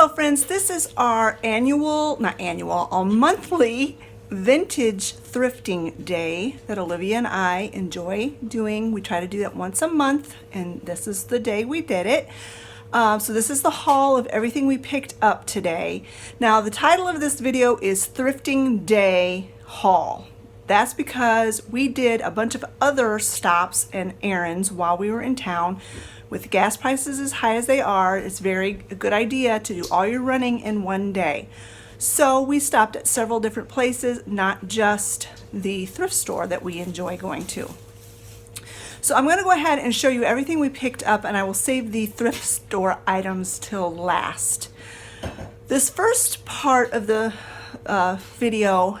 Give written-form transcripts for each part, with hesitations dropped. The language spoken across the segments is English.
Hello friends, this is our our monthly vintage thrifting day that Olivia and I enjoy doing. We try to do that once a month, and this is the day we did it. So this is the haul of everything we picked up today. Now the title of this video is Thrifting Day Haul. That's because we did a bunch of other stops and errands while we were in town. With gas prices as high as they are, it's a good idea to do all your running in one day. So we stopped at several different places, not just the thrift store that we enjoy going to. So I'm going to go ahead and show you everything we picked up, and I will save the thrift store items till last. This first part of the video,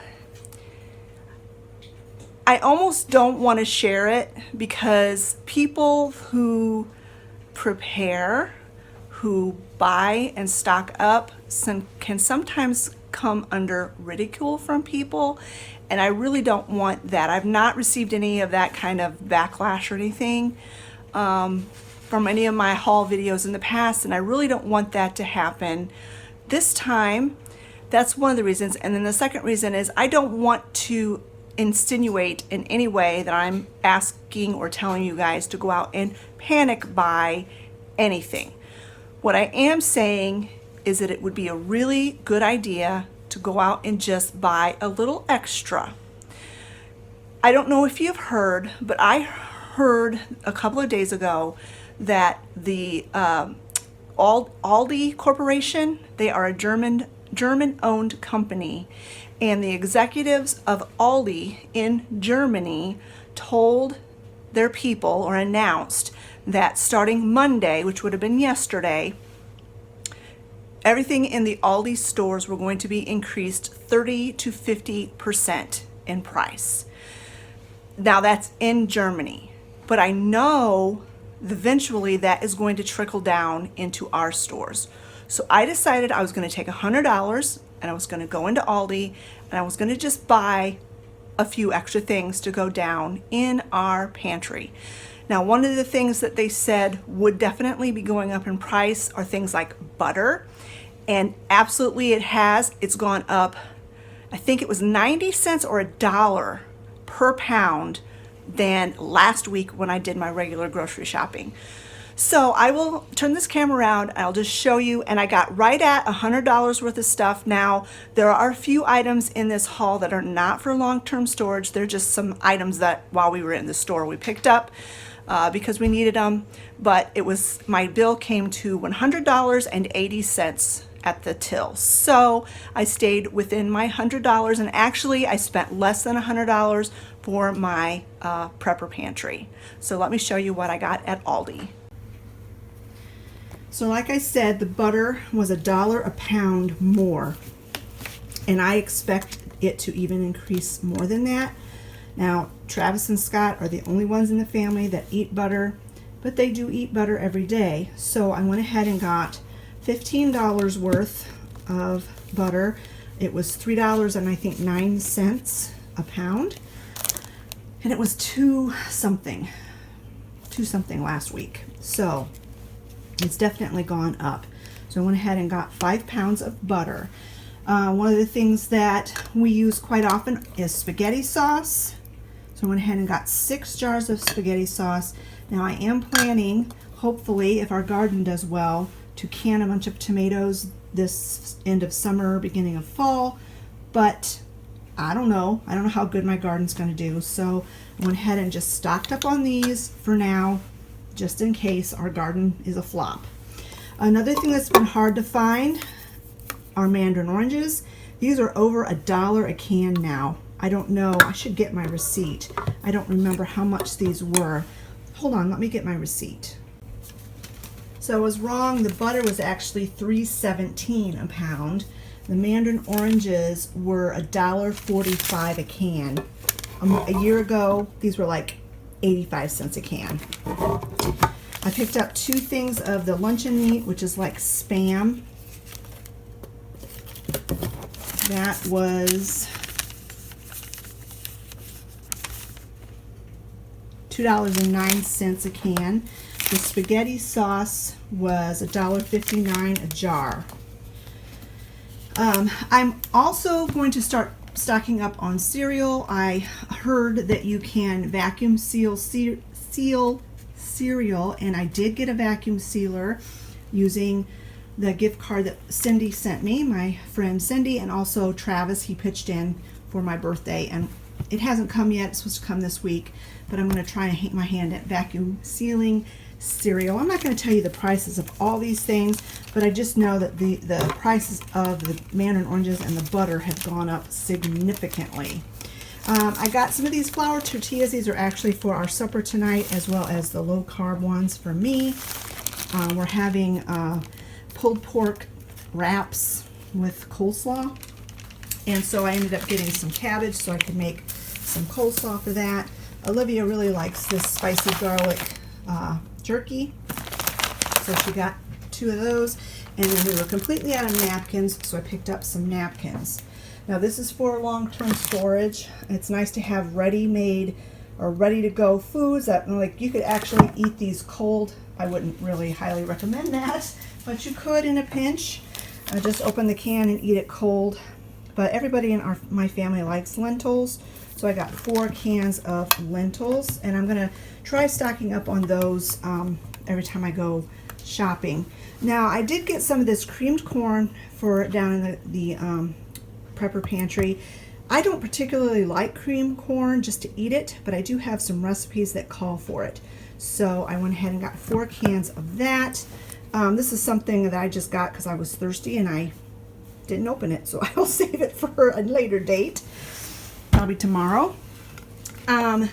I almost don't want to share it because people who prepare, who buy and stock up, can sometimes come under ridicule from people, and I really don't want that. I've not received any of that kind of backlash or anything from any of my haul videos in the past, and I really don't want that to happen this time. That's one of the reasons. And then the second reason is I don't want to insinuate in any way that I'm asking or telling you guys to go out and panic buy anything. What I am saying is that it would be a really good idea to go out and just buy a little extra. I don't know if you've heard, but I heard a couple of days ago that the Aldi Corporation, they are a German-owned company, and the executives of Aldi in Germany told their people, or announced, that starting Monday, which would have been yesterday, everything in the Aldi stores were going to be increased 30 to 50% in price. Now that's in Germany, but I know eventually that is going to trickle down into our stores. So I decided I was going to take $100 and I was going to go into Aldi and I was going to just buy a few extra things to go down in our pantry. Now, one of the things that they said would definitely be going up in price are things like butter, and absolutely it has. It's gone up, I think it was 90 cents or $1 per pound than last week when I did my regular grocery shopping. So I will turn this camera around, I'll just show you, and I got right at $100 worth of stuff. Now, there are a few items in this haul that are not for long-term storage. They're just some items that while we were in the store we picked up because we needed them, but my bill came to $100.80 at the till. So I stayed within my $100, and actually I spent less than $100 for my prepper pantry. So let me show you what I got at Aldi. So like I said, the butter was $1 a pound more, and I expect it to even increase more than that. Now, Travis and Scott are the only ones in the family that eat butter, but they do eat butter every day. So I went ahead and got $15 worth of butter. It was $3 and I think 9 cents a pound, and it was two something last week. So it's definitely gone up. So I went ahead and got 5 pounds of butter. One of the things that we use quite often is spaghetti sauce. So I went ahead and got 6 jars of spaghetti sauce. Now I am planning, hopefully, if our garden does well, to can a bunch of tomatoes this end of summer, beginning of fall, but I don't know. I don't know how good my garden's going to do. So I went ahead and just stocked up on these for now, just in case our garden is a flop. Another thing that's been hard to find are mandarin oranges. These are over $1 a can now. I don't know. I should get my receipt. I don't remember how much these were. Hold on, let me get my receipt. So I was wrong. The butter was actually $3.17 a pound. The mandarin oranges were $1.45 a can. A year ago, these were like 85 cents a can. I picked up 2 things of the luncheon meat, which is like Spam. That was $2.09 a can. The spaghetti sauce was $1.59 a jar. I'm also going to start stocking up on cereal. I heard that you can vacuum seal cereal, and I did get a vacuum sealer using the gift card that Cindy sent me, my friend Cindy, and also Travis. He pitched in for my birthday, and it hasn't come yet. It's supposed to come this week, but I'm going to try and hang my hand at vacuum sealing cereal. I'm not going to tell you the prices of all these things, but I just know that the prices of the mandarin oranges and the butter have gone up significantly. I got some of these flour tortillas. These are actually for our supper tonight, as well as the low carb ones for me. We're having pulled pork wraps with coleslaw, and so I ended up getting some cabbage so I could make some coleslaw for that. Olivia really likes this spicy garlic jerky, so she got 2 of those, and then we were completely out of napkins, so I picked up some napkins. Now this is for long-term storage. It's nice to have ready-made or ready-to-go foods that, like, you could actually eat these cold. I wouldn't really highly recommend that, but you could in a pinch. Just open the can and eat it cold. But everybody in my family likes lentils, so I got 4 cans of lentils, and I'm gonna try stocking up on those every time I go shopping. Now I did get some of this creamed corn for down in the prepper pantry. I don't particularly like creamed corn just to eat it, but I do have some recipes that call for it. So I went ahead and got 4 cans of that. This is something that I just got because I was thirsty and I didn't open it, so I will save it for a later date, probably tomorrow. I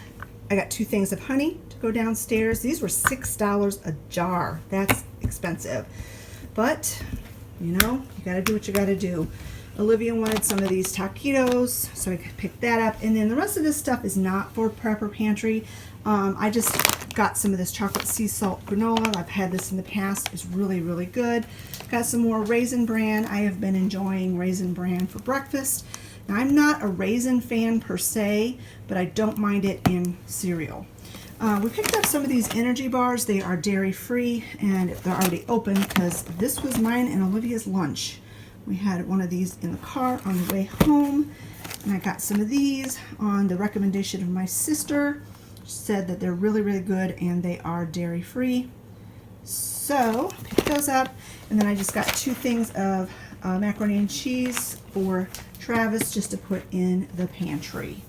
got 2 things of honey to go downstairs. These were $6 a jar. That's expensive, but you know, you gotta do what you gotta do. Olivia wanted some of these taquitos, so I picked that up. And then the rest of this stuff is not for prepper pantry. I just got some of this chocolate sea salt granola. I've had this in the past. It's really, really good. Got some more Raisin Bran. I have been enjoying Raisin Bran for breakfast. Now, I'm not a raisin fan per se, but I don't mind it in cereal. We picked up some of these energy bars. They are dairy-free, and they're already open because this was mine and Olivia's lunch. We had one of these in the car on the way home, and I got some of these on the recommendation of my sister. She said that they're really, really good, and they are dairy-free. So, picked those up, and then I just got 2 things of macaroni and cheese for Travis just to put in the pantry.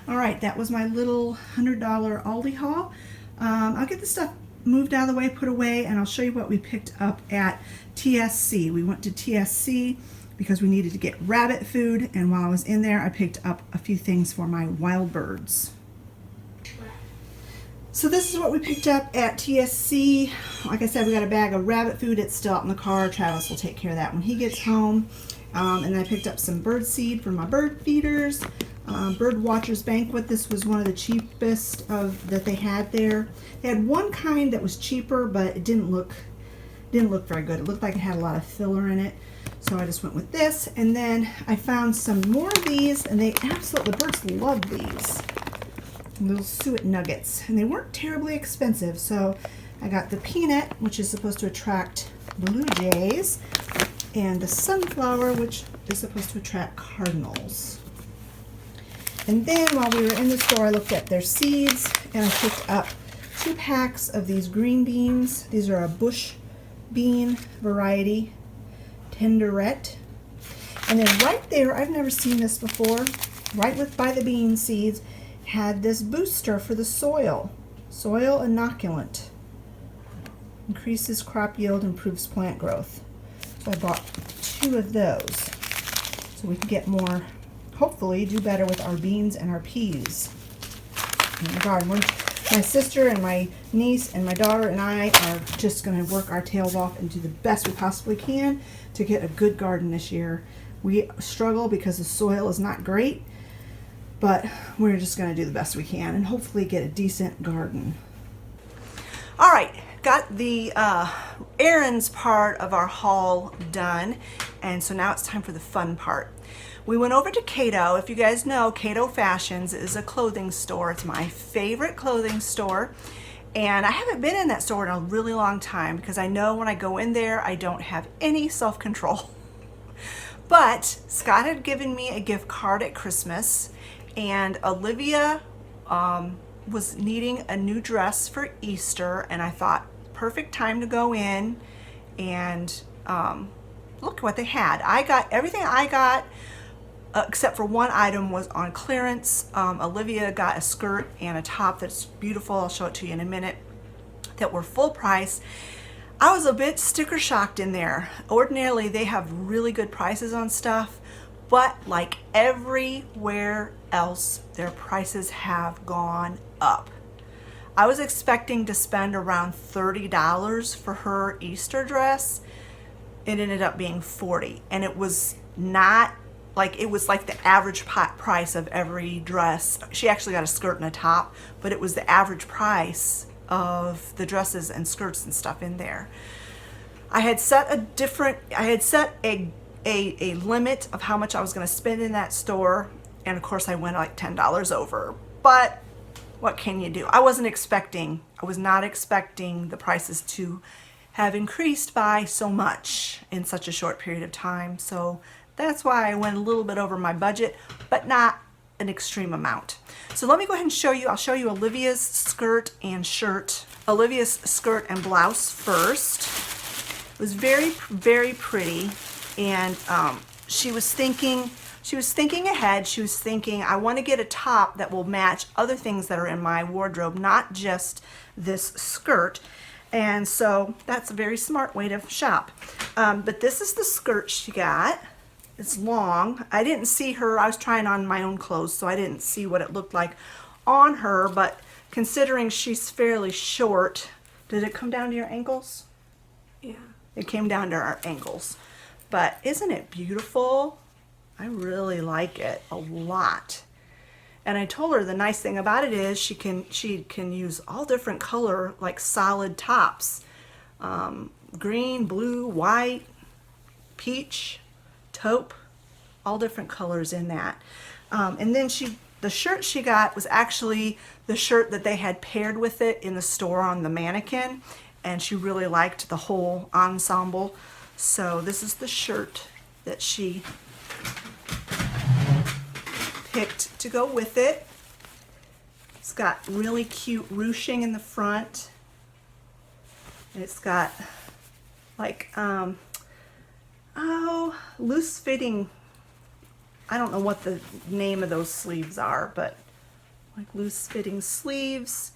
All right, that was my little $100 Aldi haul. I'll get the stuff moved out of the way, put away, and I'll show you what we picked up at TSC. We went to TSC because we needed to get rabbit food, and while I was in there, I picked up a few things for my wild birds. So this is what we picked up at TSC. Like I said, we got a bag of rabbit food. It's still out in the car. Travis will take care of that when he gets home. And then I picked up some bird seed for my bird feeders. Bird Watchers Banquet. This was one of the cheapest that they had there. They had one kind that was cheaper, but it didn't look very good. It looked like it had a lot of filler in it. So I just went with this. And then I found some more of these, and the birds love these. Little suet nuggets, and they weren't terribly expensive. So I got the peanut, which is supposed to attract blue jays, and the sunflower, which is supposed to attract cardinals. And then while we were in the store, I looked at their seeds, and I picked up 2 packs of these green beans. These are a bush bean variety, tenderette. And then right there, I've never seen this before, right by the bean seeds, had this booster for the soil inoculant. Increases crop yield, improves plant growth. So I bought 2 of those so we can get more, hopefully do better with our beans and our peas in the garden. My sister and my niece and my daughter and I are just going to work our tails off and do the best we possibly can to get a good garden this year. We struggle because the soil is not great, but we're just going to do the best we can and hopefully get a decent garden. All right, got the errands part of our haul done, and so now it's time for the fun part. We went over to Cato. If you guys know, Cato Fashions is a clothing store. It's my favorite clothing store, and I haven't been in that store in a really long time because I know when I go in there, I don't have any self-control. But Scott had given me a gift card at Christmas, and Olivia was needing a new dress for Easter, and I thought, perfect time to go in and look what they had. I got everything I got except for one item was on clearance. Olivia got a skirt and a top that's beautiful. I'll show it to you in a minute, that were full price. I was a bit sticker shocked in there. Ordinarily, they have really good prices on stuff, but like everywhere else, their prices have gone up. I was expecting to spend around $30 for her Easter dress. It ended up being $40, and it was not like, it was like the average price of every dress. She actually got a skirt and a top, but it was the average price of the dresses and skirts and stuff in there. I had set a limit of how much I was going to spend in that store, and of course I went like $10 over. But what can you do? I was not expecting the prices to have increased by so much in such a short period of time. So that's why I went a little bit over my budget, but not an extreme amount. So let me go ahead and show you. I'll show you Olivia's skirt and shirt. Olivia's skirt and blouse first. It was very, very pretty, and she was thinking ahead. She was thinking, I want to get a top that will match other things that are in my wardrobe, not just this skirt. And so that's a very smart way to shop. But this is the skirt she got. It's long. I didn't see her. I was trying on my own clothes, so I didn't see what it looked like on her. But considering she's fairly short, did it come down to your ankles? Yeah. It came down to our ankles. But isn't it beautiful? I really like it a lot. And I told her the nice thing about it is she can use all different color, like solid tops. Green, blue, white, peach, taupe, all different colors in that. And then the shirt she got was actually the shirt that they had paired with it in the store on the mannequin, and she really liked the whole ensemble. So this is the shirt that she picked to go with it. It's got really cute ruching in the front. It's got like loose fitting, I don't know what the name of those sleeves are, but like loose fitting sleeves,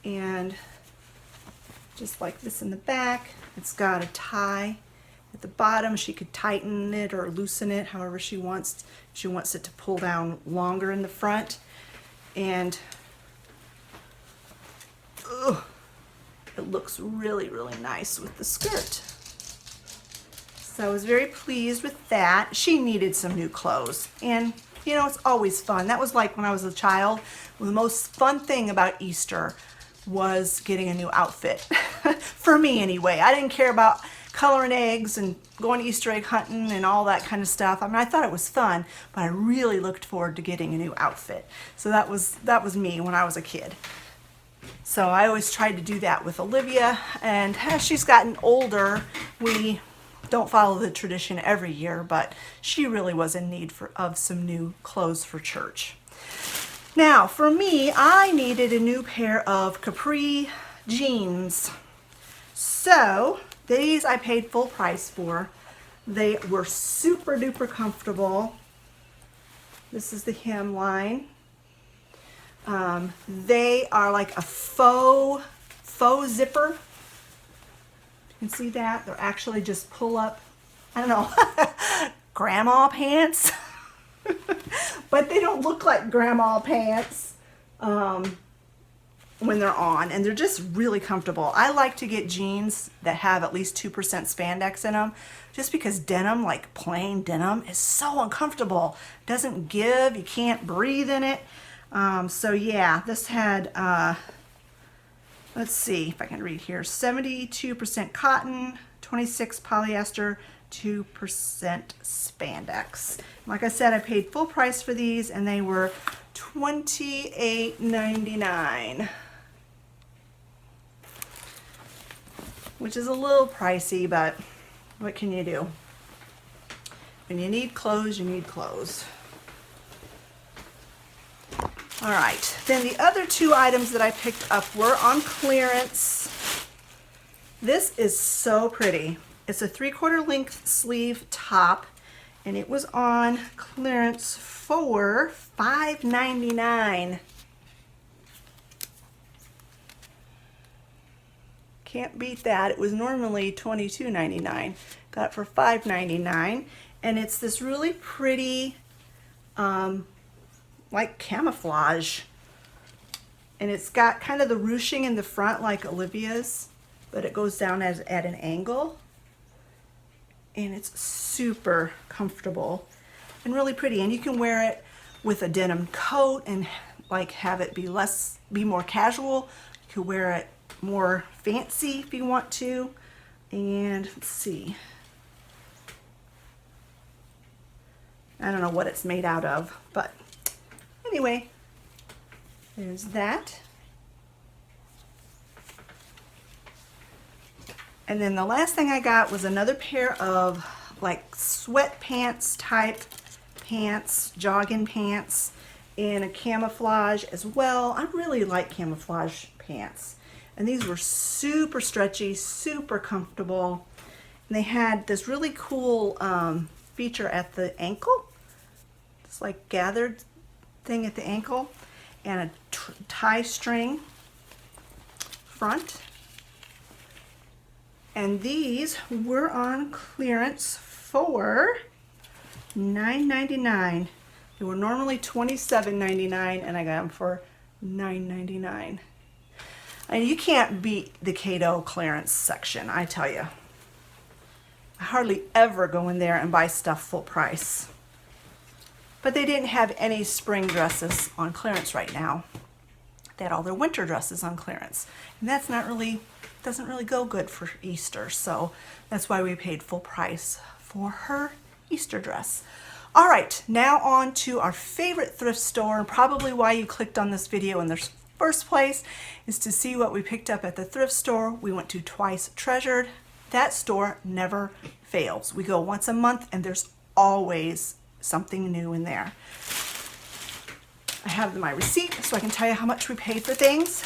and just like this in the back. It's got a tie at the bottom. She could tighten it or loosen it however she wants. She wants it to pull down longer in the front, and it looks really, really nice with the skirt. So I was very pleased with that. She needed some new clothes, and you know, it's always fun. That was like when I was a child. The most fun thing about Easter was getting a new outfit. For me anyway. I didn't care about coloring eggs and going Easter egg hunting and all that kind of stuff. I mean, I thought it was fun, but I really looked forward to getting a new outfit. So that was me when I was a kid. So I always tried to do that with Olivia, and as she's gotten older, we don't follow the tradition every year, but she really was in need of some new clothes for church. Now, for me, I needed a new pair of capri jeans. So these I paid full price for. They were super duper comfortable. This is the hemline. They are like a faux zipper. You can see that. They're actually just pull up, I don't know, grandma pants. But they don't look like grandma pants when they're on, and they're just really comfortable. I like to get jeans that have at least 2% spandex in them, just because denim, like plain denim, is so uncomfortable. It doesn't give, you can't breathe in it. So yeah, this had, let's see if I can read here, 72% cotton, 26 polyester, 2% spandex. Like I said, I paid full price for these, and they were $28.99, which is a little pricey, but what can you do? When you need clothes, you need clothes. All right, then the other two items that I picked up were on clearance. This is so pretty. It's a 3/4 length sleeve top, and it was on clearance for $5.99. Can't beat that. It was normally $22.99. Got it for $5.99, and it's this really pretty, like camouflage, and it's got kind of the ruching in the front like Olivia's, but it goes down at an angle, and it's super comfortable and really pretty. And you can wear it with a denim coat and like have it be more casual. You could wear it more fancy if you want to. And let's see, I don't know what it's made out of, but anyway, there's that. And then the last thing I got was another pair of like sweatpants type pants, jogging pants, in a camouflage as well. I really like camouflage pants. And these were super stretchy, super comfortable. And they had this really cool feature at the ankle. It's like gathered thing at the ankle, and a tie string front. And these were on clearance for $9.99. They were normally $27.99, and I got them for $9.99. And you can't beat the Cato clearance section, I tell you. I hardly ever go in there and buy stuff full price. But they didn't have any spring dresses on clearance right now. They had all their winter dresses on clearance. And that's not really, doesn't really go good for Easter. So that's why we paid full price for her Easter dress. All right, now on to our favorite thrift store, and probably why you clicked on this video in the first place is to see what we picked up at the thrift store. We went to Twice Treasured. That store never fails. We go once a month, and there's always something new in there. I have my receipt so I can tell you how much we paid for things.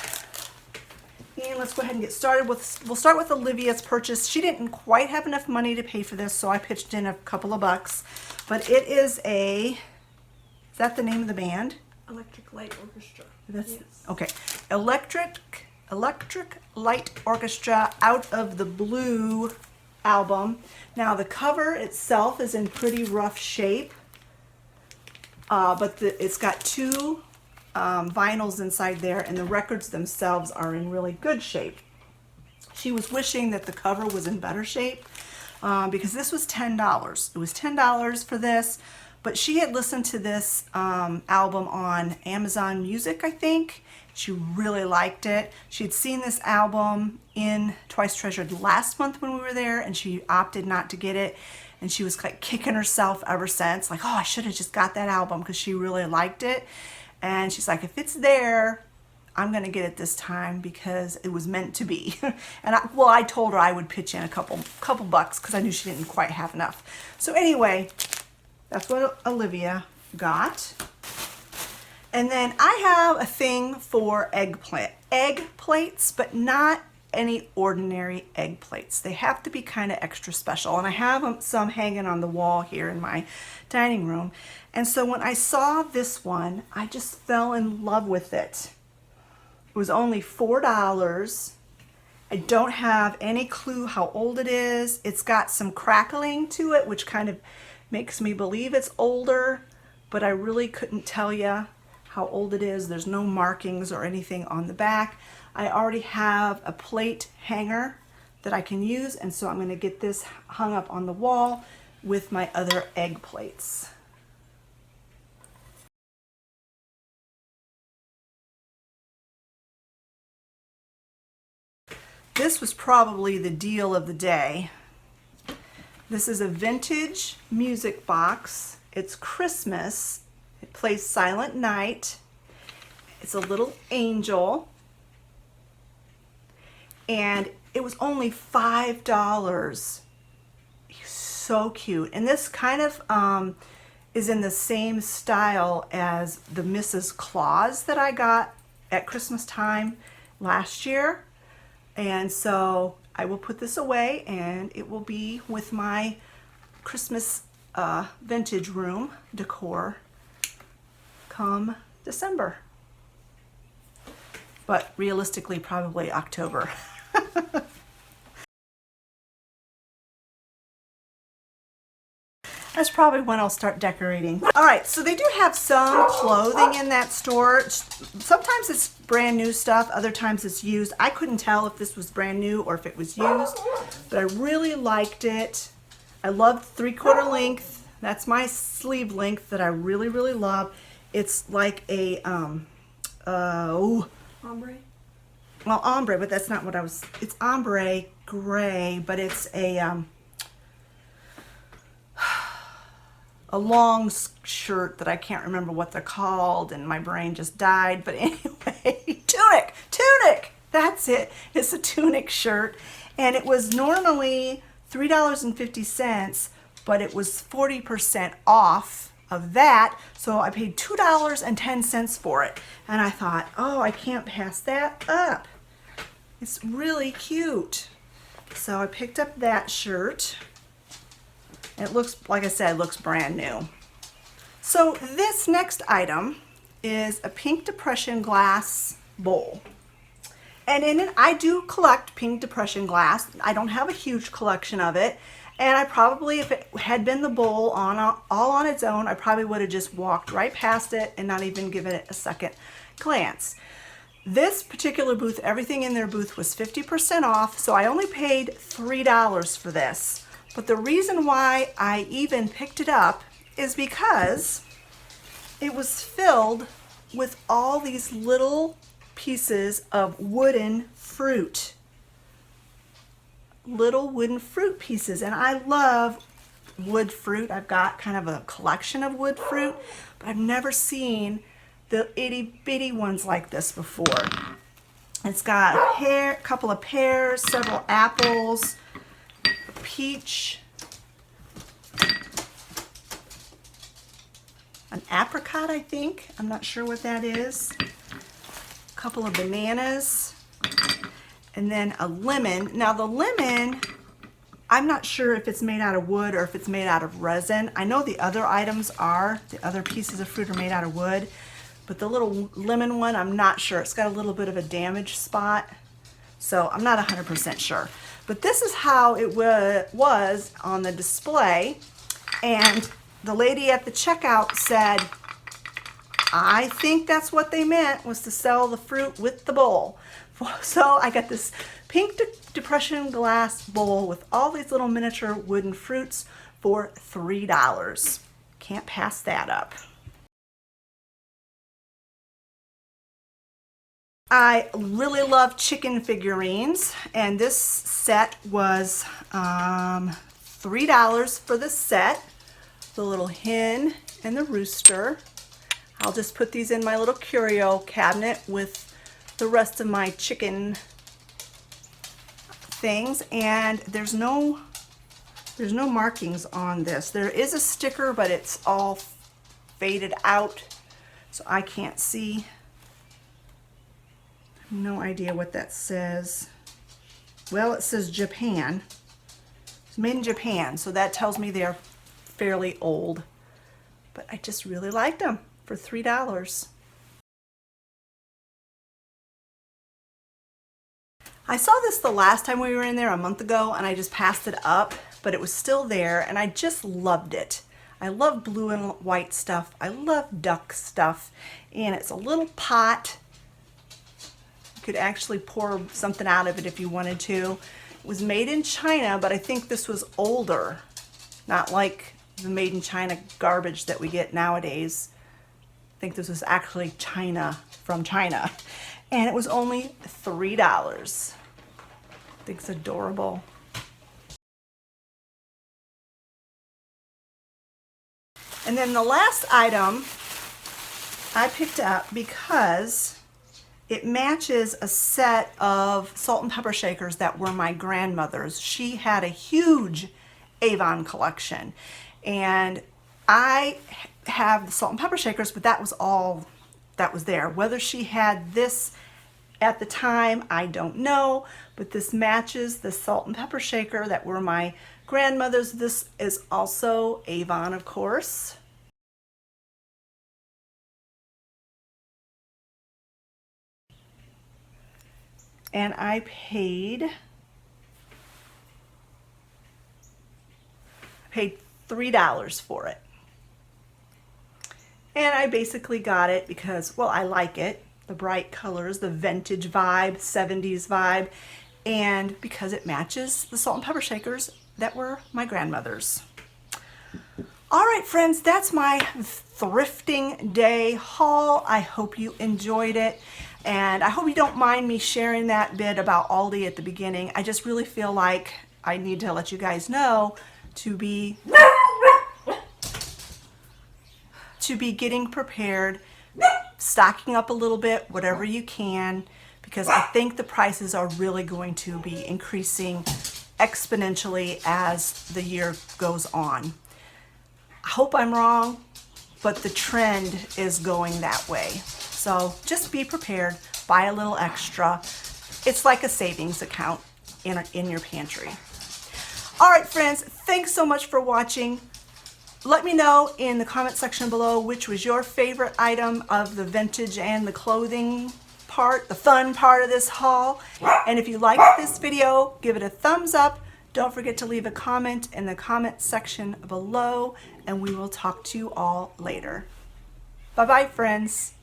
And let's go ahead and get started with, we'll start with Olivia's purchase. She didn't quite have enough money to pay for this, so I pitched in a couple of bucks. But it is a, is that the name of the band? Electric Light Orchestra. That's, yes. Okay. Electric Light Orchestra Out of the Blue album. Now the cover itself is in pretty rough shape, but it's got two vinyls inside there, and the records themselves are in really good shape. She was wishing that the cover was in better shape because this was $10. It was $10 for this, but she had listened to this album on Amazon Music, I think. She really liked it. She had seen this album in Twice Treasured last month when we were there, and she opted not to get it. And she was like kicking herself ever since, like, oh, I should have just got that album, because she really liked it. And she's like, if it's there, I'm gonna get it this time because it was meant to be. And I told her I would pitch in a couple bucks because I knew she didn't quite have enough. So anyway, that's what Olivia got. And then I have a thing for egg plates, but not any ordinary egg plates. They have to be kind of extra special. And I have some hanging on the wall here in my dining room. And so when I saw this one, I just fell in love with it. It was only $4. I don't have any clue how old it is. It's got some crackling to it, which kind of makes me believe it's older, but I really couldn't tell you how old it is. There's no markings or anything on the back. I already have a plate hanger that I can use, and so I'm going to get this hung up on the wall with my other egg plates. This was probably the deal of the day. This is a vintage music box. It's Christmas. It plays Silent Night. It's a little angel. And it was only $5. so cute. And this kind of is in the same style as the Mrs. Claus that I got at Christmas time last year. And so I will put this away and it will be with my Christmas vintage room decor come December. But realistically, probably October. That's probably when I'll start decorating. All right, so they do have some clothing in that store. Sometimes it's brand new stuff, other times it's used. I couldn't tell if this was brand new or if it was used, but I really liked it. I love 3/4 length. That's my sleeve length that I really, really love. It's like a, Ombre. well, ombre, but that's not what I was, it's ombre gray, but it's a long shirt that I can't remember what they're called, and my brain just died. But anyway, tunic, that's it. It's a tunic shirt, and it was normally $3.50, but it was 40% off of that, so I paid $2.10 for it. And I thought, oh, I can't pass that up. It's really cute. So I picked up that shirt. It looks, like I said, looks brand new. So this next item is a pink depression glass bowl. And in it, I do collect pink depression glass. I don't have a huge collection of it. And I probably, if it had been the bowl all on its own, I probably would have just walked right past it and not even given it a second glance. This particular booth, everything in their booth was 50% off, so I only paid $3 for this. But the reason why I even picked it up is because it was filled with all these little pieces of wooden fruit. Little wooden fruit pieces, and I love wood fruit. I've got kind of a collection of wood fruit, but I've never seen the itty bitty ones like this before. It's got a couple of pears, several apples, a peach, an apricot, I think. I'm not sure what that is. A couple of bananas, and then a lemon. Now the lemon, I'm not sure if it's made out of wood or if it's made out of resin. I know the other items are, the other pieces of fruit are made out of wood, but the little lemon one, I'm not sure. It's got a little bit of a damaged spot, so I'm not 100% sure. But this is how it was on the display, and the lady at the checkout said, I think that's what they meant, was to sell the fruit with the bowl. So I got this pink depression glass bowl with all these little miniature wooden fruits for $3. Can't pass that up. I really love chicken figurines, and this set was $3 for the set. The little hen and the rooster. I'll just put these in my little curio cabinet with the rest of my chicken things, and there's no markings on this. There is a sticker, but it's all faded out, so I can't see. No idea what that says. Well, it says Japan. It's made in Japan, so that tells me they're fairly old. But I just really liked them for $3. I saw this the last time we were in there a month ago, and I just passed it up, but it was still there, and I just loved it. I love blue and white stuff. I love duck stuff, and it's a little pot. You could actually pour something out of it if you wanted to. It was made in China, but I think this was older, not like the made in China garbage that we get nowadays. I think this was actually China, from China, and it was only $3. I think it's adorable. And then the last item I picked up because it matches a set of salt and pepper shakers that were my grandmother's. She had a huge Avon collection. And I have the salt and pepper shakers, but that was all that was there. Whether she had this at the time, I don't know, but this matches the salt and pepper shaker that were my grandmother's. This is also Avon, of course. And I paid $3 for it. And I basically got it because, well, I like it. The bright colors, the vintage vibe, 70s vibe, and because it matches the salt and pepper shakers that were my grandmother's. All right, friends, that's my thrifting day haul. I hope you enjoyed it. And I hope you don't mind me sharing that bit about Aldi at the beginning. I just really feel like I need to let you guys know to be getting prepared, stocking up a little bit, whatever you can, because I think the prices are really going to be increasing exponentially as the year goes on. I hope I'm wrong, but the trend is going that way. So just be prepared, buy a little extra. It's like a savings account in your pantry. All right, friends, thanks so much for watching. Let me know in the comment section below which was your favorite item of the vintage and the clothing part, the fun part of this haul. And if you liked this video, give it a thumbs up. Don't forget to leave a comment in the comment section below, and we will talk to you all later. Bye-bye, friends.